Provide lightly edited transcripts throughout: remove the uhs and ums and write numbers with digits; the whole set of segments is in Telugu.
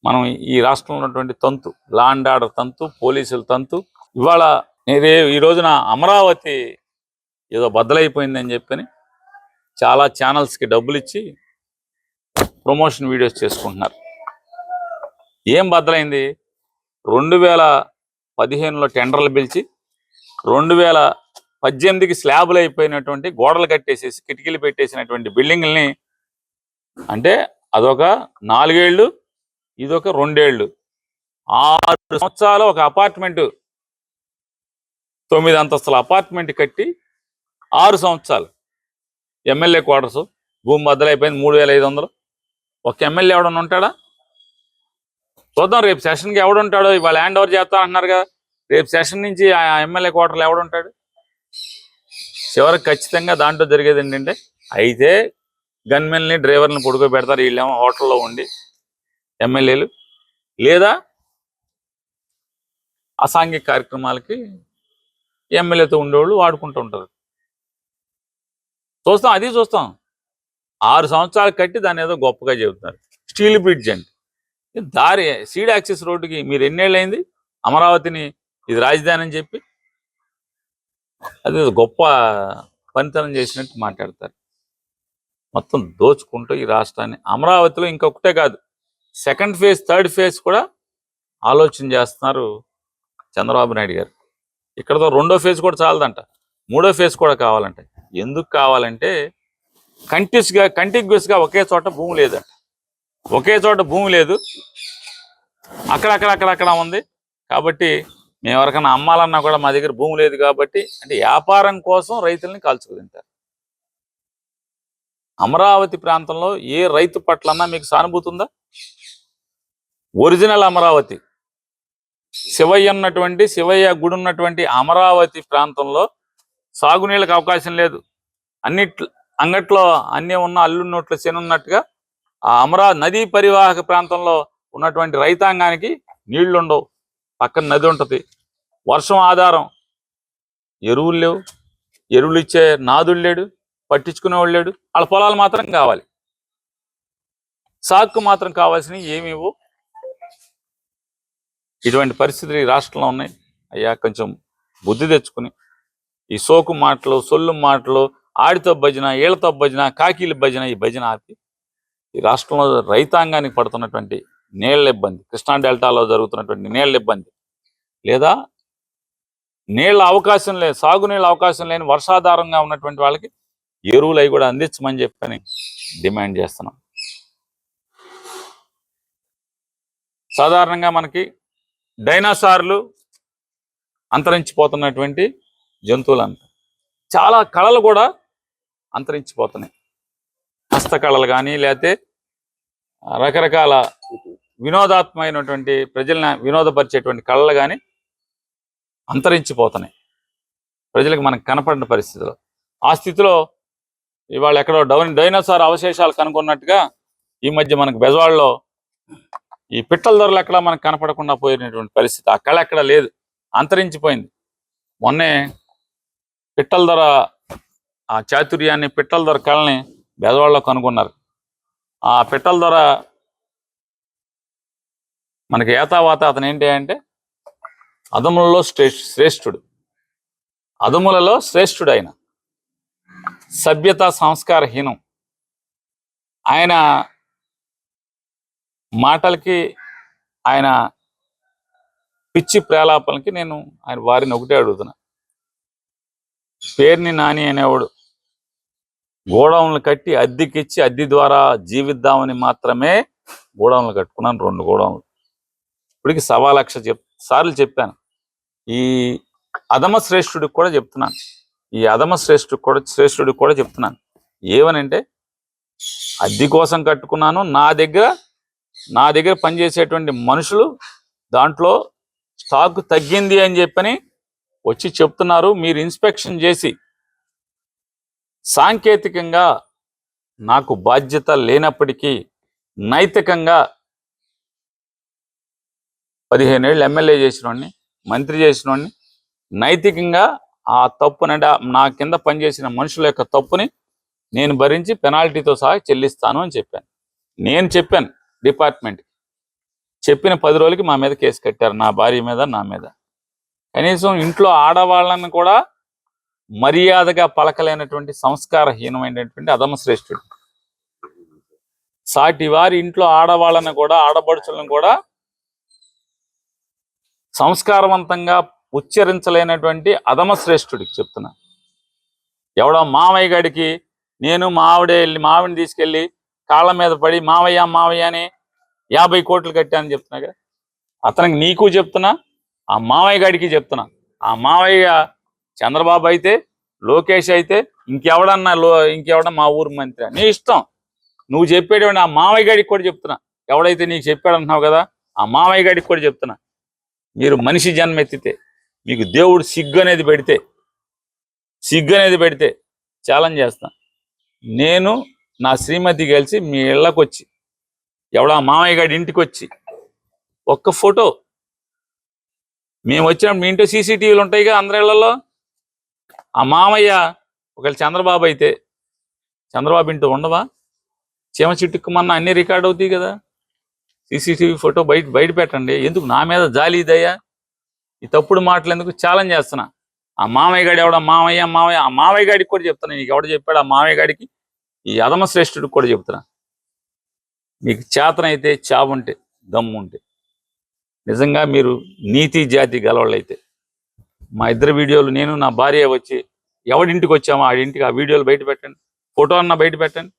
మనం ఈ రాష్ట్రంలో ఉన్నటువంటి తంతు, లా అండ్ ఆర్డర్ తంతు, పోలీసుల తంతు. ఇవాళ ఈ రోజున అమరావతి ఏదో బద్దలైపోయిందని చెప్పని చాలా ఛానల్స్కి డబ్బులు ఇచ్చి ప్రమోషన్ వీడియోస్ చేసుకుంటున్నారు. ఏం బద్దలైంది? 2015లో టెండర్లు పిలిచి 2018కి స్లాబులు అయిపోయినటువంటి గోడలు కట్టేసేసి కిటికీలు పెట్టేసినటువంటి బిల్డింగుల్ని, అంటే అదొక 4 ఏళ్ళు, ఇదొక 2 ఏళ్ళు, 6 సంవత్సరాలు ఒక అపార్ట్మెంటు, 9 అంతస్తుల అపార్ట్మెంట్ కట్టి 6 సంవత్సరాలు ఎమ్మెల్యే క్వార్టర్స్, భూమి బద్దలైపోయింది 3500. ఒక ఎమ్మెల్యే ఎవడన్నా ఉంటాడా? చూద్దాం రేపు సెషన్కి ఎవడుంటాడో. ఇవాళ హ్యాండ్ ఓవర్ చేస్తానంటున్నారు కదా, రేపు సెషన్ నుంచి ఆ ఎమ్మెల్యే క్వార్టర్లో ఎవడుంటాడు? చివరికి ఖచ్చితంగా దాంట్లో జరిగేది ఏంటంటే, అయితే గన్మెన్ని డ్రైవర్ని పడుకోబెడతారు, వీళ్ళేమో హోటల్లో ఉండి ఎమ్మెల్యేలు, లేదా అసాంఘిక కార్యక్రమాలకి ఎమ్మెల్యేతో ఉండేవాళ్ళు వాడుకుంటూ ఉంటారు. చూస్తాం, అది చూస్తాం. 6 సంవత్సరాలు కట్టి దాన్ని ఏదో గొప్పగా చెబుతున్నారు. స్టీల్ బ్రిడ్జ్ అంటే దారి, సీడ్ యాక్సెస్ రోడ్డుకి మీరు ఎన్నేళ్ళు అయింది అమరావతిని ఇది రాజధాని అని చెప్పి? అది గొప్ప పనితనం చేసినట్టు మాట్లాడతారు. మొత్తం దోచుకుంటూ ఈ రాష్ట్రాన్ని, అమరావతిలో ఇంకొకటే కాదు, సెకండ్ ఫేజ్, థర్డ్ ఫేజ్ కూడా ఆలోచన చేస్తున్నారు చంద్రబాబు నాయుడు గారు. ఇక్కడతో 2వ ఫేజ్ కూడా చాలదంట, 3వ ఫేజ్ కూడా కావాలంట. ఎందుకు కావాలంటే కంటిగ్యూస్గా ఒకే చోట భూమి లేదంట. ఒకే చోట భూమి లేదు, అక్కడక్కడ ఉంది. కాబట్టి మేము ఎవరికైనా అమ్మాలన్నా కూడా మా దగ్గర భూమి లేదు కాబట్టి, అంటే వ్యాపారం కోసం రైతుల్ని కాల్చుకు తింటారు. అమరావతి ప్రాంతంలో ఏ రైతు పట్లన్నా మీకు సానుభూతి ఉందా? ఒరిజినల్ అమరావతి, శివయ్య గుడి ఉన్నటువంటి అమరావతి ప్రాంతంలో సాగునీళ్ళకి అవకాశం లేదు. అంగట్లో అన్నీ ఉన్న అల్లున్నట్లు శనున్నట్టుగా ఆ నదీ పరివాహక ప్రాంతంలో ఉన్నటువంటి రైతాంగానికి నీళ్లు ఉండవు. పక్కన నది ఉంటుంది, వర్షం ఆధారం, ఎరువులు లేవు, ఎరువులు ఇచ్చే నాదుడు లేడు, పట్టించుకునేవాళ్ళు లేడు. వాళ్ళ పొలాలు మాత్రం కావాలి, సాగుకు మాత్రం కావాల్సినవి ఏమేవో. ఇటువంటి పరిస్థితులు ఈ రాష్ట్రంలో ఉన్నాయి. అయ్యా కొంచెం బుద్ధి తెచ్చుకుని ఈ సోకు మాటలు, సొల్లు మాటలు, ఆడితో భజన, ఏళ్లతో భజన, కాకీల భజన, ఈ భజన ఆపి ఈ రాష్ట్రంలో రైతాంగానికి పడుతున్నటువంటి నీళ్ల ఇబ్బంది, కృష్ణా డెల్టాలో జరుగుతున్నటువంటి నీళ్ల ఇబ్బంది, లేదా నీళ్ల అవకాశం లేదు, సాగునీళ్ళ అవకాశం లేని వర్షాధారంగా ఉన్నటువంటి వాళ్ళకి ఎరువులు అవి కూడా అందించమని చెప్పని డిమాండ్ చేస్తున్నాం. సాధారణంగా మనకి డైనోసార్లు అంతరించిపోతున్నటువంటి జంతువులు అంట, చాలా కళలు కూడా అంతరించిపోతున్నాయి. హస్తకళలు కానీ, లేకపోతే రకరకాల వినోదాత్మకమైనటువంటి ప్రజల్ని వినోదపరిచేటువంటి కళలు కానీ అంతరించిపోతున్నాయి. ప్రజలకు మనకు కనపడిన పరిస్థితిలో, ఆ స్థితిలో ఇవాళ ఎక్కడో డైనోసార్ అవశేషాలు కనుగొన్నట్టుగా ఈ మధ్య మనకు బెజవాడలో ఈ పిట్టల ధరలు ఎక్కడ మనకు కనపడకుండా పోయినటువంటి పరిస్థితి. ఆ కళ ఎక్కడ లేదు, అంతరించిపోయింది. మొన్నే పిట్టల ధర, ఆ చాతుర్యాన్ని, పిట్టల ధర కళని బెజవాడలో కనుగొన్నారు. ఆ పిట్టల ధర మనకి ఏతావాత అతను ఏంటి అంటే అదములలో శ్రేష్ఠుడు, అదములలో శ్రేష్ఠుడు. ఆయన సభ్యత సంస్కారహీనం. ఆయన మాటలకి, ఆయన పిచ్చి ప్రేలాపలకి నేను వారిని ఒకటే అడుగుతున్నా. పేర్ని నాని అనేవాడు గోడౌన్లు కట్టి అద్దెకిచ్చి అద్దె ద్వారా జీవిద్దామని మాత్రమే గోడౌన్లు కట్టుకున్నాను, 2 గోడౌన్లు. ఇప్పటికి 1,00,000 సార్లు చెప్పాను. ఈ అధమ శ్రేష్ఠుడికి కూడా చెప్తున్నాను, ఈ అధమ శ్రేష్ఠుడికి కూడా చెప్తున్నాను. ఏమనంటే అద్దె కోసం కట్టుకున్నాను, నా దగ్గర పనిచేసేటువంటి మనుషులు దాంట్లో స్టాక్ తగ్గింది అని చెప్పని వచ్చి చెప్తున్నారు. మీరు ఇన్స్పెక్షన్ చేసి సాంకేతికంగా నాకు బాధ్యత లేనప్పటికీ నైతికంగా 15 ఏళ్ళు ఎమ్మెల్యే చేసినోడిని, మంత్రి చేసినోడిని, నైతికంగా ఆ తప్పునంటే నా కింద పనిచేసిన మనుషుల యొక్క తప్పుని నేను భరించి పెనాల్టీతో సహా చెల్లిస్తాను అని చెప్పాను. నేను చెప్పాను డిపార్ట్మెంట్కి, చెప్పిన 10 రోజులకి మా మీద కేసు కట్టారు, నా భార్య మీద, నా మీద. కనీసం ఇంట్లో ఆడవాళ్ళని కూడా మర్యాదగా పలకలేనటువంటి సంస్కారహీనమైనటువంటి అధమశ్రేష్ఠుడు. సాటి వారి ఇంట్లో ఆడవాళ్ళని కూడా, ఆడపడుచులను కూడా సంస్కారవంతంగా ఉచ్చరించలేనటువంటి అధమశ్రేష్ఠుడికి చెప్తున్నా. ఎవడో మావయ్య గడికి నేను మావిడిని తీసుకెళ్ళి కాళ్ళ మీద పడి మావయ్య మావయ్య అని 50 కోట్లు కట్టానని చెప్తున్నాగా. అతనికి నీకు చెప్తున్నా, ఆ మావయ్య గడికి చెప్తున్నా. ఆ మావయ్య చంద్రబాబు అయితే, లోకేష్ అయితే, ఇంకెవడన్నా మా ఊరు మంత్రి, నీ ఇష్టం. నువ్వు చెప్పేటువంటి ఆ మావయ్య గడికి కూడా చెప్తున్నా. ఎవడైతే నీకు చెప్పాడంటున్నావు కదా, ఆ మావయ్య గడికి కూడా చెప్తున్నా. మీరు మనిషి జన్మ ఎత్తితే, మీకు దేవుడు సిగ్గు అనేది పెడితే ఛాలెంజ్ చేస్తా. నేను నా శ్రీమతి కలిసి మీ ఇళ్ళకి వచ్చి, ఎవడా మామయ్య గారి ఇంటికి వచ్చి ఒక్క ఫోటో, మేము వచ్చినప్పుడు మీ ఇంట్లో సీసీటీవీలు ఉంటాయిగా అందరి ఇళ్లలో, ఆ మామయ్య ఒకవేళ చంద్రబాబు అయితే, చంద్రబాబు ఇంటూ ఉండవా? చీమ చిట్టుకుమన్నా అన్ని రికార్డ్ అవుతాయి కదా. సీసీటీవీ ఫోటో బయట పెట్టండి. ఎందుకు నా మీద జాలి దయ్యా? ఈ తప్పుడు మాటలు ఎందుకు? ఛాలెంజ్ చేస్తున్నా. ఆ మామయ్య గాడి ఎవడ మామయ్య ఆ మామయ్య గాడికి కూడా చెప్తున్నా. నీకు ఎవడ చెప్పాడు? ఆ మామయ్య గాడికి, ఈ అధమశ్రేష్ఠుడికి కూడా చెప్తున్నా. మీకు చేతనైతే, చావుంటే, దమ్ముంటే, నిజంగా మీరు నీతి జాతి గలవాళ్ళైతే మా ఇద్దరు వీడియోలు, నేను నా భార్య వచ్చి ఎవడింటికి వచ్చామో ఆడింటికి ఆ వీడియోలు బయట పెట్టండి, ఫోటో అన్న బయట పెట్టండి.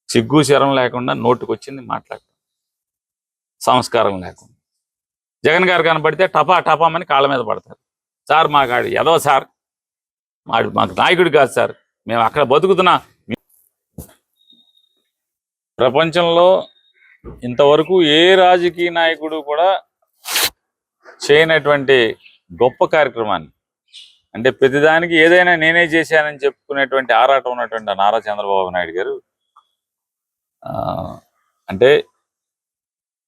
సిగ్గు శరం లేకుండా నోటుకు వచ్చింది మాట్లాడటం, సంస్కారం లేకుండా. జగన్ గారు కనబడితే టపామని కాళ్ళ మీద పడతారు. సార్ మాకాడు ఎదో సార్, మాకు నాయకుడు కాదు సార్, మేము అక్కడ బతుకుతున్నా. ప్రపంచంలో ఇంతవరకు ఏ రాజకీయ నాయకుడు కూడా చేయనటువంటి గొప్ప కార్యక్రమాన్ని, అంటే ప్రతిదానికి ఏదైనా నేనే చేశానని చెప్పుకునేటువంటి ఆరాటం ఉన్నటువంటి నారా చంద్రబాబు నాయుడు గారు, అంటే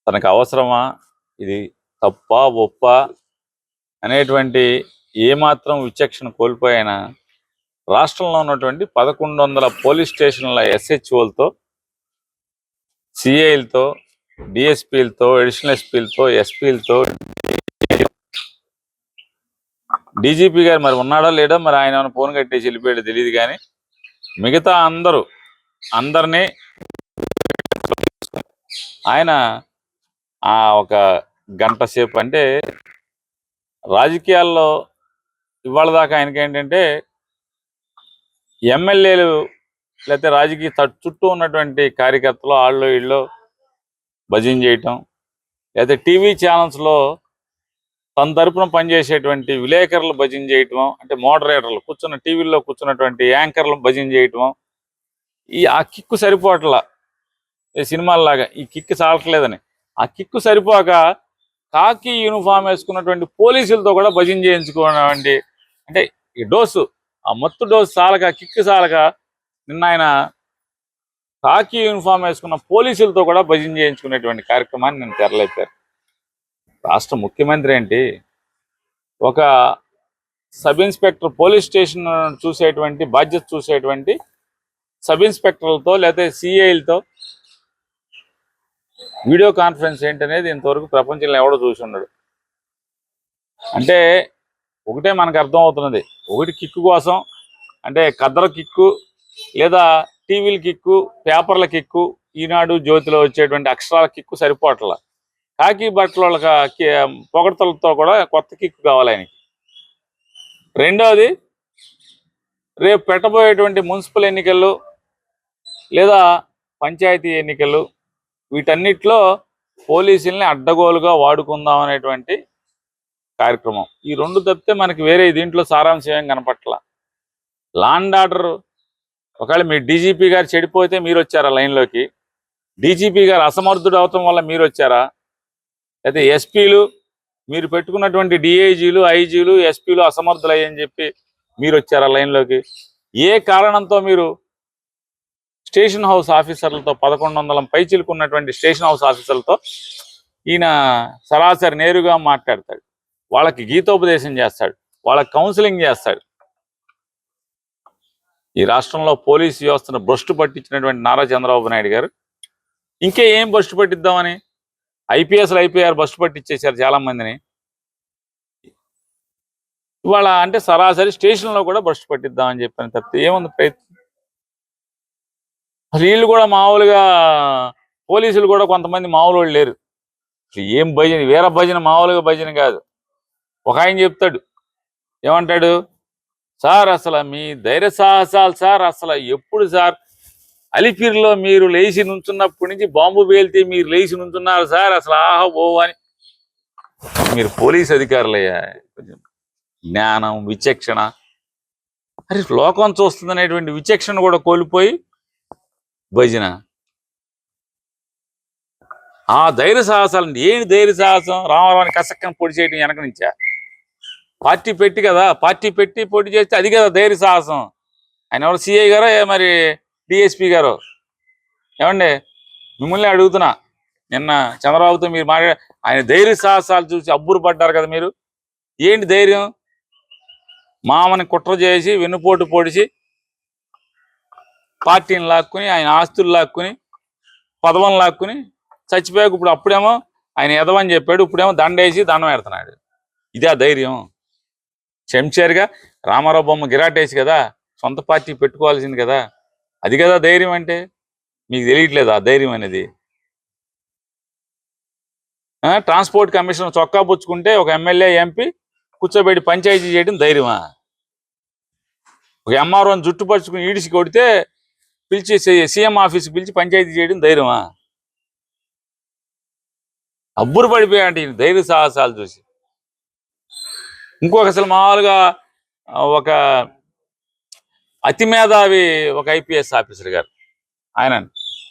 తనకు అవసరమా, ఇది తప్ప ఒప్ప అనేటువంటి ఏమాత్రం విచక్షణ కోల్పోయిన రాష్ట్రంలో ఉన్నటువంటి 1100 పోలీస్ స్టేషన్ల ఎస్హెచ్ఓలతో, సిఐలతో, డిఎస్పీలతో, అడిషనల్ ఎస్పీలతో, ఎస్పీలతో, డీజీపీ గారు మరి ఉన్నాడో లేడో, మరి ఆయన ఫోన్ కట్టేసి వెళ్ళిపోయాడో తెలియదు. కానీ మిగతా అందరినీ ఆయన ఒక గంట సేపు, అంటే రాజకీయాల్లో ఇవాళ దాకా ఆయనకి ఏంటంటే ఎమ్మెల్యేలు లేకపోతే రాజకీయ చుట్టూ ఉన్నటువంటి కార్యకర్తలు వీళ్ళు భజన చేయటం, లేకపోతే టీవీ ఛానల్స్లో తన తరపున పనిచేసేటువంటి విలేకరులు భజన చేయటం, అంటే మోడరేటర్లు టీవీల్లో కూర్చున్నటువంటి యాంకర్లు భజన చేయటం, ఆ కిక్కు సరిపోవట్లా. సినిమాల్లాగా ఈ కిక్కు చాలట్లేదని, ఆ కిక్కు సరిపోక కాకి యూనిఫామ్ వేసుకున్నటువంటి పోలీసులతో కూడా భజన చేయించుకోవండి. అంటే ఈ డోసు, ఆ మత్తు డోసు చాలక, కిక్కు చాలక, నిన్న ఆయన కాకి యూనిఫామ్ వేసుకున్న పోలీసులతో కూడా భజన చేయించుకునేటువంటి కార్యక్రమాన్ని నేను తెరలేపారు. రాష్ట్ర ముఖ్యమంత్రి ఏంటి, ఒక సబ్ ఇన్స్పెక్టర్ పోలీస్ స్టేషన్ చూసేటువంటి బాధ్యత చూసేటువంటి సబ్ ఇన్స్పెక్టర్లతో లేకపోతే సిఐలతో వీడియో కాన్ఫరెన్స్ ఏంటనేది ఇంతవరకు ప్రపంచంలో ఎవడో చూసి ఉన్నాడు. అంటే ఒకటే మనకు అర్థం అవుతున్నది, ఒకటి కిక్కు కోసం, అంటే కద్దర కిక్కు, లేదా టీవీల కిక్కు, పేపర్ల కిక్కు, ఈనాడు జ్యోతిలో వచ్చేటువంటి అక్షరాల కిక్కు సరిపోవట్ల. కాకి బట్టల పొగడతలతో కూడా కొత్త కిక్కు కావాలి ఆయనకి. రెండవది, రేపు పెట్టబోయేటువంటి మున్సిపల్ ఎన్నికలు లేదా పంచాయతీ ఎన్నికలు, వీటన్నిటిలో పోలీసుల్ని అడ్డగోలుగా వాడుకుందాం అనేటువంటి కార్యక్రమం. ఈ రెండు తప్పితే మనకి వేరే దీంట్లో సారాంశం ఏం కనపట్ల. లా అండ్ ఆర్డర్, ఒకవేళ మీ డీజీపీ గారు చెడిపోతే మీరు వచ్చారా లైన్లోకి? డీజీపీ గారు అసమర్థుడు అవటం వల్ల మీరు వచ్చారా? అయితే ఎస్పీలు, మీరు పెట్టుకున్నటువంటి డిఐజీలు, ఐజీలు, ఎస్పీలు అసమర్థులయ్యని చెప్పి మీరు వచ్చారా లైన్లోకి? ఏ కారణంతో మీరు స్టేషన్ హౌస్ ఆఫీసర్లతో 1100 పైచిలుకున్నటువంటి స్టేషన్ హౌస్ ఆఫీసర్లతో ఈయన సరాసరి నేరుగా మాట్లాడతాడు, వాళ్ళకి గీతోపదేశం చేస్తాడు, వాళ్ళకి కౌన్సిలింగ్ చేస్తాడు. ఈ రాష్ట్రంలో పోలీసు వ్యవస్థను భ్రష్టు పట్టించినటువంటి నారా చంద్రబాబు నాయుడు గారు ఇంకే ఏం బస్సు పట్టిద్దామని ఐపీఎస్లు ఐపీఆర్ బస్సు పట్టించేశారు చాలా మందిని. ఇవాళ అంటే సరాసరి స్టేషన్లో కూడా బస్సు పట్టిద్దామని చెప్పాను తప్పితే ఏముంది ప్రయత్నం. అసలు వీళ్ళు కూడా మామూలుగా పోలీసులు కూడా కొంతమంది మామూలు వాళ్ళు లేరు. అసలు ఏం భజన, వీర భజన మామూలుగా భజన కాదు. ఒక ఆయన చెప్తాడు, ఏమంటాడు, సార్ అసలు మీ ధైర్య సాహసాలు సార్ అసలు ఎప్పుడు సార్, అలిపిరిలో మీరు లేచి నుంచున్నప్పటి నుంచి బాంబు పేలితే మీరు లేచి నుంచున్నారు సార్, అసలు ఆహా ఓ అని. మీరు పోలీస్ అధికారులయ్యా, కొంచెం జ్ఞానం విచక్షణ, అరే లోకం చూస్తుంది అనేటువంటి విచక్షణ కూడా కోల్పోయి భజన. ఆ ధైర్య సాహసాలండి. ఏంటి ధైర్య సాహసం? రామారావుని కసక్కని పొడి చేయడం వెనక నుంచా? పార్టీ పెట్టి కదా, పార్టీ పెట్టి పోటీ చేస్తే అది కదా ధైర్య సాహసం. ఆయన ఎవరు, సిఐ గారో మరి డిఎస్పి గారో? ఏమండి మిమ్మల్ని అడుగుతున్నా, నిన్న చంద్రబాబుతో మీరు ఆయన ధైర్య సాహసాలు చూసి అబ్బురు పడ్డారు కదా మీరు. ఏంటి ధైర్యం? మామని కుట్ర చేసి వెన్నుపోటు పొడిచి పార్టీని లాక్కుని, ఆయన ఆస్తులు లాక్కుని, పదవులను లాక్కుని చచ్చిపోయాక ఇప్పుడు అప్పుడేమో ఆయన ఎదవని చెప్పాడు, ఇప్పుడేమో దండేసి దండం పెడుతున్నాడు. ఇదే ధైర్యం? చెంచారుగా రామారావు బొమ్మ గిరాటేసి కదా సొంత పార్టీ పెట్టుకోవాల్సింది కదా, అది కదా ధైర్యం అంటే. మీకు తెలియట్లేదు ఆ ధైర్యం అనేది. ట్రాన్స్పోర్ట్ కమిషన్ చొక్కా పుచ్చుకుంటే ఒక ఎమ్మెల్యే ఎంపీ కూర్చోబెట్టి పంచాయతీ చేయడం ధైర్యమా? ఒక ఎంఆర్ఓని జుట్టుపరుచుకుని ఈడిసి కొడితే పిలిచి సీఎం ఆఫీస్కి పిలిచి పంచాయతీ చేయడం ధైర్యమా? అబ్బురు పడిపోయాడు ఈ ధైర్య సాహసాలు చూసి. ఇంకొక అసలు మామూలుగా ఒక అతి మేధావి ఒక ఐపీఎస్ ఆఫీసర్ గారు, ఆయన,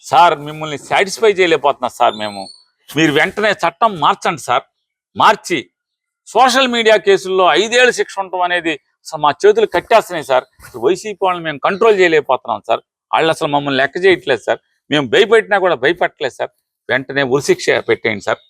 సార్ మిమ్మల్ని సాటిస్ఫై చేయలేకపోతున్నా సార్ మేము, మీరు వెంటనే చట్టం మార్చండి సార్, మార్చి సోషల్ మీడియా కేసుల్లో 5 ఏళ్ల శిక్ష ఉండటం అనేది అసలు మా చేతులు కట్టేస్తున్నాయి సార్, వైసీపీ వాళ్ళని మేము కంట్రోల్ చేయలేకపోతున్నాం సార్, వాళ్ళు అసలు మమ్మల్ని లెక్క చేయట్లేదు సార్, మేము భయపెట్టినా కూడా భయపెట్టలేదు సార్, వెంటనే ఉరిశిక్ష పెట్టేయండి సార్,